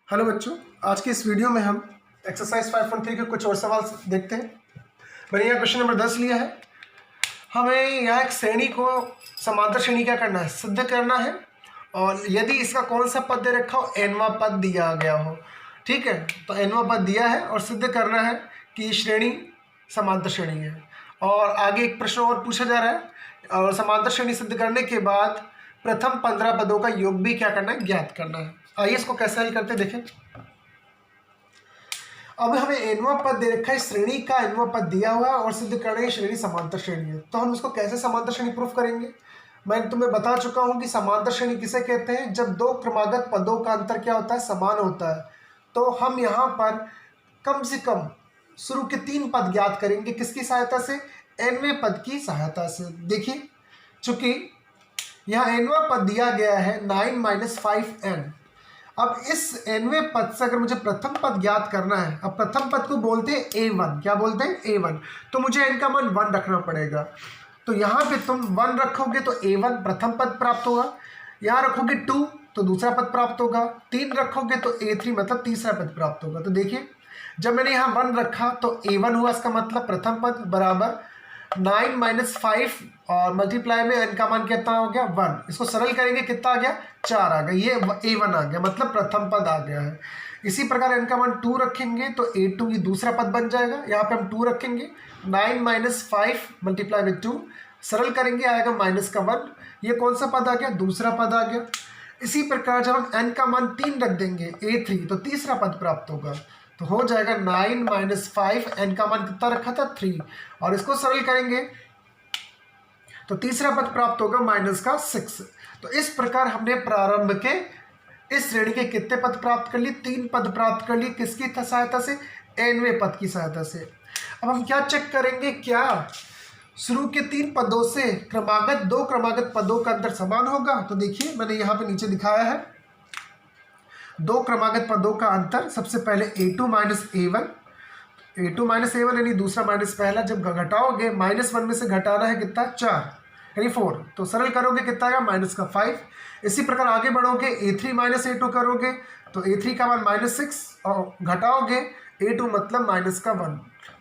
Hello बच्चों, आज की इस वीडियो में हम एक्सरसाइज 5.3 के कुछ और सवाल देखते हैं। मैंने यहाँ क्वेश्चन नंबर 10 लिया है। हमें यहाँ एक श्रेणी को समांतर श्रेणी क्या करना है, सिद्ध करना है। और यदि इसका कौन सा पद दे रखा हो, nवां पद दिया गया हो, ठीक है, तो nवां पद दिया है और सिद्ध करना है कि श्रेणी समांतर श्रेणी है। और आगे एक प्रश्न और पूछा जा रहा है और समांतर श्रेणी सिद्ध करने के बाद प्रथम 15 पदों का योग भी क्या करना है, ज्ञात करना है। आइए इसको कैसे हल करते देखें। अब हमें nवां पद दे रखा है, श्रेणी का nवां पद दिया हुआ है और सिद्ध करना है श्रेणी समांतर श्रेणी है। तो हम इसको कैसे समांतर श्रेणी प्रूफ करेंगे। मैं तुम्हें बता चुका हूं कि समांतर श्रेणी किसे कहते हैं, जब दो क्रमागत पदों का अंतर क्या होता है, समान होता है। तो हम यहाँ पर कम से कम शुरू के 3 पद ज्ञात करेंगे, किसकी सहायता से, nवें पद की सहायता से। देखिए, चूंकि यहाँ nवां पद दिया गया है 9 - 5n। अब इस nवें पद से अगर मुझे प्रथम पद ज्ञात करना है, अब प्रथम पद को बोलते हैं a1, क्या बोलते हैं, a1। तो मुझे n का मान 1 रखना पड़ेगा। तो यहाँ पे तुम 1 रखोगे तो a1 प्रथम पद प्राप्त होगा, यहाँ रखोगे 2 तो दूसरा पद प्राप्त होगा, 3 रखोगे तो a3 मतलब तीसरा पद प्राप्त होगा। तो देखिए, जब मैंने यहाँ 1 रखा तो a1 हुआ, इसका मतलब प्रथम पद बराबर 9 - 5 और मल्टीप्लाई में n का मान कितना हो गया, 1। इसको सरल करेंगे, कितना आ गया, 4 आ गया। ये a1 आ गया, मतलब प्रथम पद आ गया है। इसी प्रकार n का मान 2 रखेंगे तो a2 ये दूसरा पद बन जाएगा। यहाँ पे हम 2 रखेंगे, 9 - 5 मल्टीप्लाई में 2, सरल करेंगे आएगा माइनस का 1। ये कौन सा पद आ गया, दूसरा पद आ गया। इसी प्रकार जब हम n का मान 3 रख देंगे a3 तो तीसरा पद प्राप्त होगा। तो हो जाएगा 9 - 5, n का मान कितना रखा था, 3, और इसको सरल करेंगे तो तीसरा पद प्राप्त होगा माइनस का 6। तो इस प्रकार हमने प्रारंभ के इस श्रेणी के कितने पद प्राप्त कर लिए, 3 पद प्राप्त कर लिए, किसकी सहायता से, nवें पद की सहायता से। अब हम क्या चेक करेंगे, क्या शुरू के 3 पदों से दो क्रमागत पदों का अंतर समान होगा। तो देखिए, मैंने यहाँ पे नीचे दिखाया है दो क्रमागत पदों का अंतर। सबसे पहले a2 - a1, a2 - a1 यानी दूसरा माइनस पहला। जब घटाओगे -1 में से घटाना है कितना, 4 यानी 4, तो सरल करोगे कितना आएगा, माइनस का 5। इसी प्रकार आगे बढ़ोगे, a3 - a2 करोगे तो a3 का मान -6 और घटाओगे a2 मतलब माइनस का 1,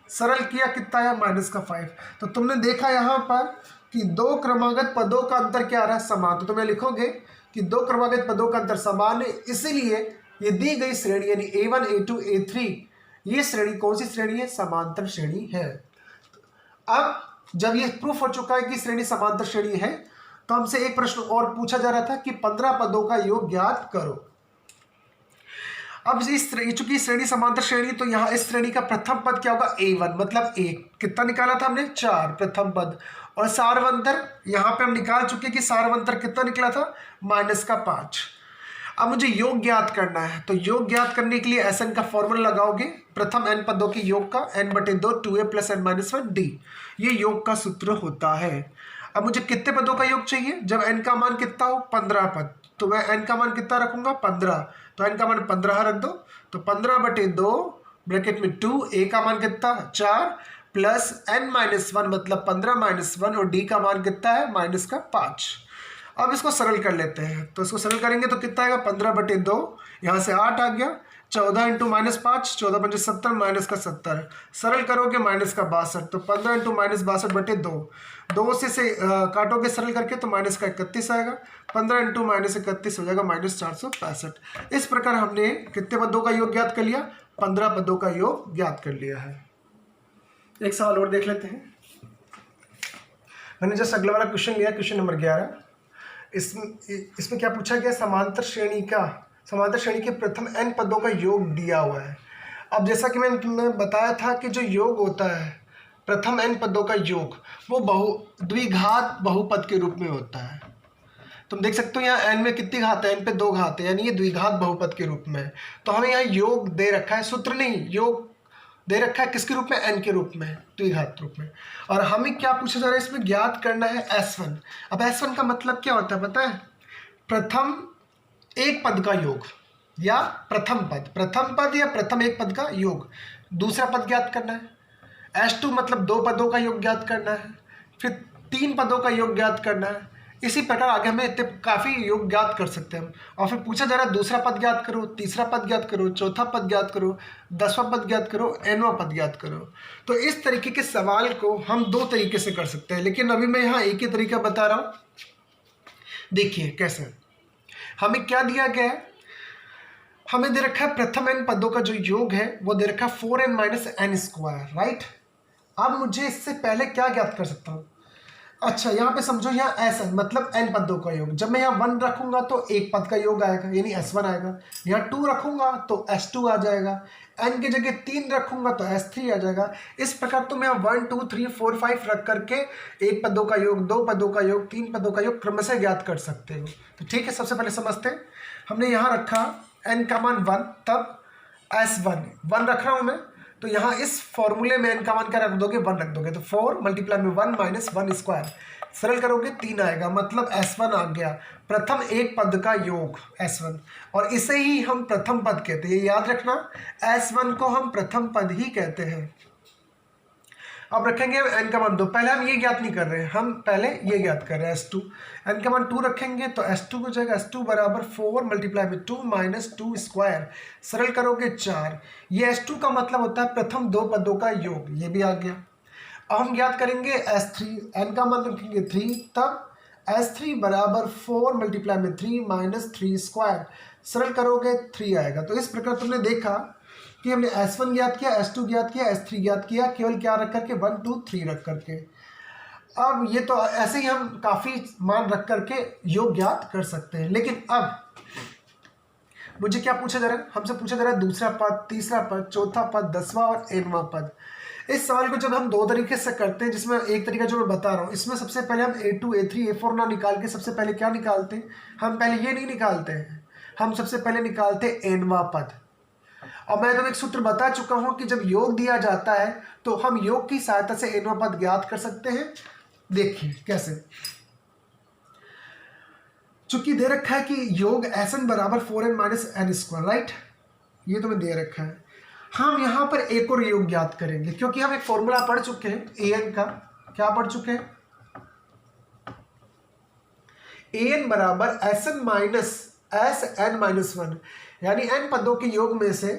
सरल किया कितना है, माइनस का 5। तो तुमने देखा यहाँ पर कि दो क्रमागत पदों का अंतर क्या आ रहा है, समान। तो तुम्हें लिखोगे कि दो क्रमागत पदों का अंतर समान है, इसलिए ये दी गई श्रेणी यानी a1 a2 a3 ये श्रेणी कौन सी श्रेणी है, समांतर श्रेणी है। अब जब ये प्रूफ हो चुका है कि श्रेणी समांतर श्रेणी है, तो हमसे एक प्रश्न और पूछा जा रहा था कि 15 पदों का योग ज्ञात करो। अब इस चूंकि श्रेणी समांतर श्रेणी, तो यहाँ इस श्रेणी का प्रथम पद क्या होगा, a1 मतलब 1। कितना निकाला था हमने, 4 प्रथम पद। और सारवंतर यहाँ पे हम निकाल चुके कि सारवंतर कितना निकला था, माइनस का 5। अब मुझे योग ज्ञात करना है, तो योग ज्ञात करने के लिए Sn का फॉर्मूला लगाओगे, प्रथम n पदों के योग का, n/2 2a + n - 1 d, ये योग का सूत्र होता है। अब मुझे कितने पदों का योग चाहिए, जब n का मान कितना हो, 15 पद, तो मैं n का मान कितना रखूंगा, 15। तो n का मान 15 रख दो, तो 15/2 ब्रैकेट में 2, a का मान कितना, 4 प्लस n - 1 मतलब 15 - 1 और d का मान कितना है, माइनस का 5। अब इसको सरल कर लेते हैं, तो इसको सरल करेंगे तो कितना आएगा, 15/2, यहाँ से 8 आ गया, 14 × -5, 14 × 5 70, माइनस का 70, सरल करोगे माइनस का 62। तो 15 × -62/2, 2 से काटोगे सरल करके तो माइनस का 31 आएगा, 15 × -31 हो जाएगा -465। इस प्रकार हमने कितने पदों का योग ज्ञात कर लिया, 15 पदों का योग ज्ञात कर लिया है। एक सवाल और देख लेते हैं। मैंने जस्ट अगला वाला क्वेश्चन लिया, क्वेश्चन नंबर 11। इसमें क्या पूछा गया, समांतर श्रेणी के प्रथम n पदों का योग दिया हुआ है। अब जैसा कि मैंने तुम्हें बताया था कि जो योग होता है प्रथम n पदों का योग, वो द्विघात बहुपद के रूप में होता है। तुम देख सकते हो यहाँ n में कितनी घात है, n पे 2 घात है, यानी ये द्विघात बहुपद के रूप में है। तो हमें यहाँ योग दे रखा है, सूत्र नहीं, योग दे रखा है किसके रूप में, n के रूप में, द्विघात रूप में। और हमें क्या पूछा जा रहा है, इसमें ज्ञात करना है S1। अब S1 का मतलब क्या होता है पता है, प्रथम एक पद का योग या प्रथम पद या प्रथम एक पद का योग, दूसरा पद ज्ञात करना है। S2 मतलब 2 पदों का योग ज्ञात करना है, फिर 3 पदों का योग ज्ञात करना है। इसी प्रकार आगे हमें इतने काफ़ी योग ज्ञात कर सकते हैं हम। और फिर पूछा जा रहा है दूसरा पद ज्ञात करो, तीसरा पद ज्ञात करो, चौथा पद ज्ञात करो, 10वां पद ज्ञात करो, nवां पद ज्ञात करो। तो इस तरीके के सवाल को हम दो तरीके से कर सकते हैं, लेकिन अभी मैं यहाँ एक ही तरीका बता रहा हूँ। देखिए कैसे, हमें क्या दिया गया है, हमें दे रखा है प्रथम n पदों का जो योग है वो दे रखा है 4n - n², राइट। अब मुझे इससे पहले क्या ज्ञात कर सकता हूँ, अच्छा यहाँ पे समझो, यहाँ Sn मतलब n पदों का योग, जब मैं यहाँ 1 रखूंगा तो एक पद का योग आएगा यानी S1 आएगा, यहाँ 2 रखूंगा तो S2 आ जाएगा, n की जगह 3 रखूंगा तो S3 आ जाएगा। इस प्रकार तुम यहाँ 1 2 3 4 5 रख करके एक पदों का योग, दो पदों का योग, तीन पदों का योग क्रमशः ज्ञात कर सकते हो। तो ठीक है, सबसे पहले समझते हैं। हमने यहाँ रखा n का मान 1, तब S1 1 रख रहा हूँ मैं, तो यहाँ इस फॉर्मूले में n का मान क्या रख दोगे, 1 रख दोगे, तो 4 मल्टीप्लाई में 1 - 1², सरल करोगे 3 आएगा, मतलब S1 आ गया, प्रथम एक पद का योग S1, और इसे ही हम प्रथम पद कहते हैं, ये याद रखना, S1 को हम प्रथम पद ही कहते हैं। अब रखेंगे हम n का मान 2, पहले हम ये ज्ञात नहीं कर रहे हैं, हम पहले ये ज्ञात कर रहे हैं S2, n का मान 2 रखेंगे तो S2 हो जाएगा, S2 बराबर 4 मल्टीप्लाई में 2 - 2², सरल करोगे 4। ये S2 का मतलब होता है प्रथम दो पदों का योग, ये भी आ गया। अब हम ज्ञात करेंगे S3, n का मान रखेंगे 3, तब S3 बराबर 4 मल्टीप्लाई में 3 - 3², सरल करोगे 3 आएगा। तो इस प्रकार तुमने देखा कि हमने S1 ज्ञात किया, S2 ज्ञात किया, S3 ज्ञात किया, केवल क्या रख करके, 1 2 3 रख करके। अब ये तो ऐसे ही हम काफ़ी मान रख करके योग ज्ञात कर सकते हैं, लेकिन अब मुझे क्या पूछा जा रहा है, हमसे पूछा जा रहा है दूसरा पद, तीसरा पद, चौथा पद, 10वां और nवां पद। इस सवाल को जब हम दो तरीके से करते हैं, जिसमें एक तरीका जो मैं बता रहा हूँ, इसमें सबसे पहले हम A2 A3 A4 ना निकाल के सबसे पहले क्या निकालते हैं, हम पहले ये नहीं निकालते हैं, हम सबसे पहले निकालते हैं nवां पद। और मैं तुम्हें एक सूत्र बता चुका हूं कि जब योग दिया जाता है तो हम योग की सहायता से nवां पद ज्ञात कर सकते हैं। देखिए कैसे, चूंकि दे रखा है कि योग Sn बराबर 4n - n², राइट, ये तुम्हें दे रखा है। हम यहां पर एक और योग ज्ञात करेंगे, क्योंकि हम एक फॉर्मूला पढ़ चुके हैं an का, क्या पढ़ चुके हैं, an बराबर Sn - Sn-1, यानी n पदों के योग में से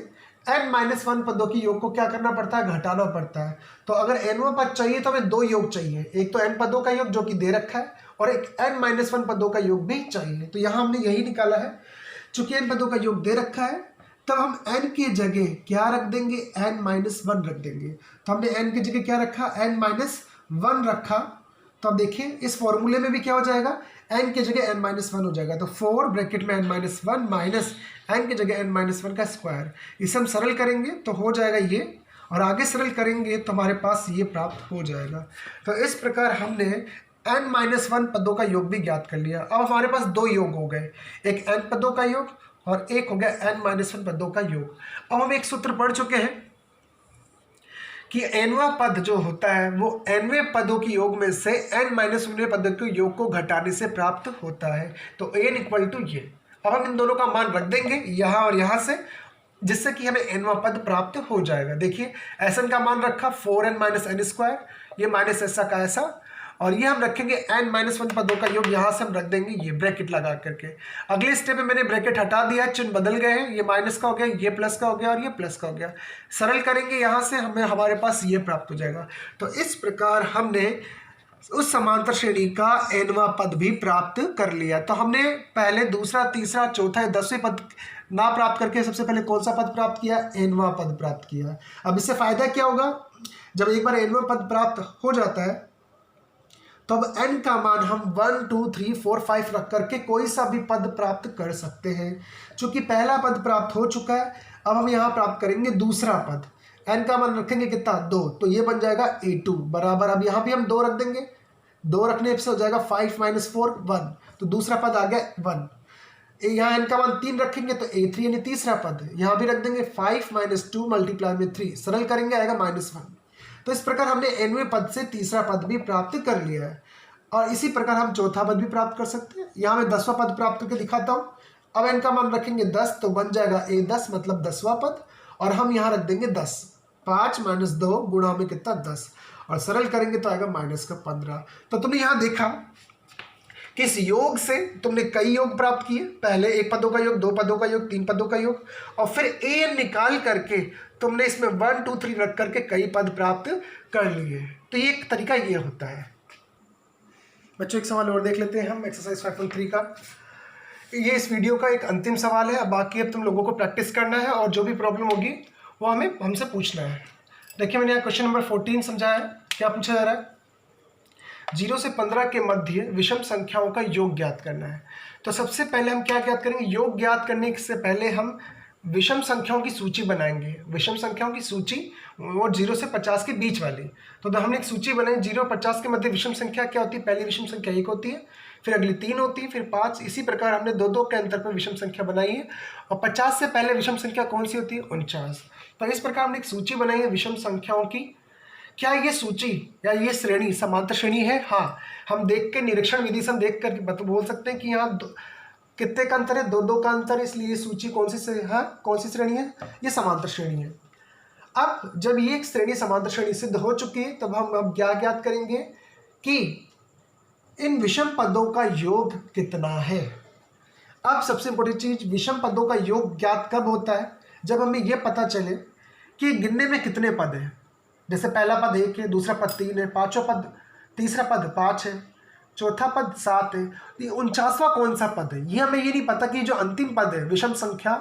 n-1 पदों की योग को क्या करना पड़ता है, घटाना पड़ता है। तो अगर nवां पद चाहिए तो हमें दो योग चाहिए, एक तो n पदों का योग जो कि दे रखा है, और एक n-1 पदों का योग भी चाहिए। तो यहाँ हमने यही निकाला है, चूंकि n पदों का योग दे रखा है, तब हम n की जगह क्या रख देंगे, n-1 रख देंगे। तो हमने n की जगह क्या रखा, n-1 रखा। तो अब देखिए इस फॉर्मूले में भी क्या हो जाएगा, n की जगह n-1 हो जाएगा, तो 4 ब्रैकेट में n-1 माइनस n की जगह n-1 का स्क्वायर। इसे हम सरल करेंगे तो हो जाएगा ये, और आगे सरल करेंगे तो हमारे पास ये प्राप्त हो जाएगा। तो इस प्रकार हमने n-1 पदों का योग भी ज्ञात कर लिया। अब हमारे पास दो योग हो गए, एक n पदों का योग और एक हो गया n-1 पदों का योग। अब हम एक सूत्र पढ़ चुके हैं कि nवां पद जो होता है वो nवें पदों की योग में से n-1वें पदों के योग को घटाने से प्राप्त होता है। तो n इक्वल टू ये, अब हम इन दोनों का मान रख देंगे यहाँ और यहाँ से, जिससे कि हमें nवां पद प्राप्त हो जाएगा। देखिए Sn का मान रखा 4n - n², ये माइनस ऐसा का ऐसा, और ये हम रखेंगे n-1 पदों का योग, यहाँ से हम रख देंगे ये ब्रैकेट लगा करके। अगले स्टेप में मैंने ब्रैकेट हटा दिया, चिन्ह बदल गए हैं, ये माइनस का हो गया, ये प्लस का हो गया और ये प्लस का हो गया। सरल करेंगे यहाँ से, हमें हमारे पास ये प्राप्त हो जाएगा। तो इस प्रकार हमने उस समांतर श्रेणी का nवां पद भी प्राप्त कर लिया। तो हमने पहले दूसरा, तीसरा, चौथा, 10वें पद ना प्राप्त करके सबसे पहले कौन सा पद प्राप्त किया, nवां पद प्राप्त किया। अब इससे फायदा क्या होगा, जब एक बार nवां पद प्राप्त हो जाता है तो अब n का मान हम 1 2 3 4 5 रख करके कोई सा भी पद प्राप्त कर सकते हैं। चूंकि पहला पद प्राप्त हो चुका है, अब हम यहाँ प्राप्त करेंगे दूसरा पद। n का मान रखेंगे कितना, 2, तो ये बन जाएगा a2 बराबर, अब यहाँ भी हम 2 रख देंगे, 2 रखने से हो जाएगा 5 - 4 1, तो दूसरा पद आ गया 1। यहाँ n का मान 3 रखेंगे तो a3 यानी तीसरा पद, यहाँ भी रख देंगे 5 - 2 मल्टीप्लाई में 3, सरल करेंगे आएगा -1। तो इस प्रकार हमने nवें पद से तीसरा पद भी प्राप्त कर लिया है, और इसी प्रकार हम चौथा पद भी प्राप्त कर सकते हैं। यहाँ मैं 10वां पद प्राप्त करके दिखाता हूँ। अब n का मान रखेंगे 10, तो बन जाएगा a10 मतलब 10वां पद, और हम यहाँ रख देंगे 10, 5 - 2 गुणा में कितना 10, और सरल करेंगे तो आएगा -15। तो तुमने यहाँ देखा किस योग से तुमने कई योग प्राप्त किए, पहले एक पदों का योग, दो पदों का योग, तीन पदों का योग, और फिर an निकाल करके तुमने इसमें 1 2 3 रख करके कई पद प्राप्त कर लिए। तो ये एक तरीका ये होता है। बच्चों एक सवाल और देख लेते हैं हम एक्सरसाइज 5.3 का। ये इस वीडियो का एक अंतिम सवाल है। बाकी अब तुम लोगों को प्रैक्टिस करना है और जो भी प्रॉब्लम होगी वो हमें हमसे पूछना है। देखिए मैंने यहाँ क्वेश्चन नंबर 14 समझाया है। क्या पूछा जा रहा है? 0 से 15 के मध्य विषम संख्याओं का योग ज्ञात करना है। तो सबसे पहले हम क्या ज्ञात करेंगे? योग ज्ञात करने से पहले हम विषम संख्याओं की सूची बनाएंगे। विषम संख्याओं की सूची वो 0 से 50 के बीच वाली। तो हमने एक सूची बनाई, 0 और 50 के मध्य विषम संख्या क्या होती है? पहली विषम संख्या 1 होती है, फिर अगली 3 होती है, फिर 5। इसी प्रकार हमने 2 के अंतर पर विषम संख्या बनाई है। और 50 से पहले विषम संख्या कौन सी होती है? 49। तो इस प्रकार हमने एक सूची बनाई है विषम संख्याओं की। क्या ये सूची या ये श्रेणी समांतर श्रेणी है? हाँ, हम देख के निरीक्षण विधि से हम देख कर बोल सकते हैं कि यहाँ कितने का अंतर है? 2 का अंतर है, इसलिए ये सूची कौन सी श्रेणी है? ये समांतर श्रेणी है। अब जब ये श्रेणी समांतर श्रेणी सिद्ध हो चुकी है तब हम अब क्या ज्ञात करेंगे कि इन विषम पदों का योग कितना है। अब सबसे इंपॉर्टेंट चीज, विषम पदों का योग ज्ञात कब होता है? जब हमें यह पता चले कि गिनने में कितने पद हैं। जैसे पहला पद 1 है, दूसरा पद 3 है, पांचवा पद, तीसरा पद 5 है, चौथा पद 7 है, 49वां कौन सा पद है? ये हमें ये नहीं पता कि जो अंतिम पद है विषम संख्या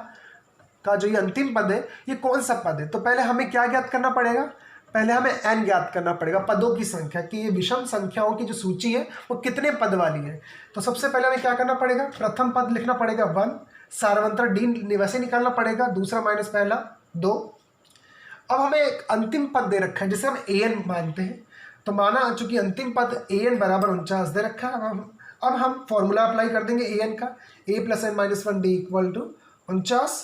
का, जो ये अंतिम पद है ये कौन सा पद है। तो पहले हमें क्या ज्ञात करना पड़ेगा? पहले हमें n ज्ञात करना पड़ेगा, पदों की संख्या, कि ये विषम संख्याओं की जो सूची है वो कितने पद वाली है। तो सबसे पहले हमें क्या करना पड़ेगा? प्रथम पद लिखना पड़ेगा 1, सार्वंतर d वैसे निकालना पड़ेगा, दूसरा माइनस पहला 2। अब हमें एक अंतिम पद दे रखा है जिसे हम an मानते हैं। तो माना चूंकि अंतिम पद an बराबर 49 दे रखा है। अब हम फॉर्मूला अप्लाई कर देंगे an का, a + n - 1 d = 49।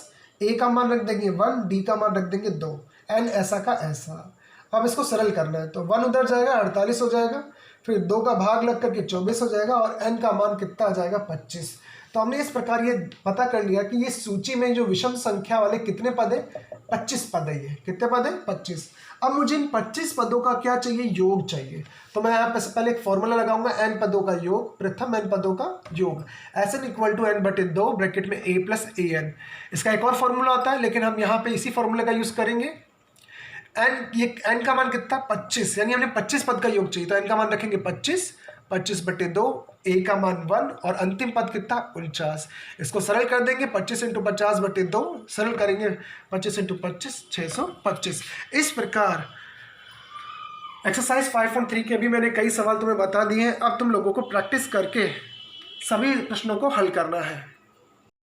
a का मान रख देंगे 1, d का मान रख देंगे 2, n ऐसा का ऐसा। अब इसको सरल करना है तो 1 उधर जाएगा 48 हो जाएगा, फिर 2 का भाग लग करके 24 हो जाएगा, और n का मान कितना आ जाएगा? 25। तो हमने इस प्रकार ये पता कर लिया कि ये सूची में जो विषम संख्या वाले कितने पद है? 25 पद है। ये कितने पद है? 25। अब मुझे इन 25 पदों का क्या चाहिए? योग चाहिए। तो मैं यहाँ पे पहले एक फॉर्मूला लगाऊंगा, n पदों का योग, प्रथम n पदों का योग, Sn = n/2 ब्रैकेट में a + an। इसका एक और फॉर्मूला होता है लेकिन हम यहाँ पे इसी फॉर्मूले का यूज करेंगे। n का मान कितना? 25, यानी हमने 25 पद का योग चाहिए तो n का मान रखेंगे 25, 25/2, a का मान 1, और अंतिम पद कितना? 49। इसको सरल कर देंगे, 25 × 50/2 सरल करेंगे, 25 × 25 625। इस प्रकार एक्सरसाइज 5.3 के भी मैंने कई सवाल तुम्हें बता दिए हैं। अब तुम लोगों को प्रैक्टिस करके सभी प्रश्नों को हल करना है।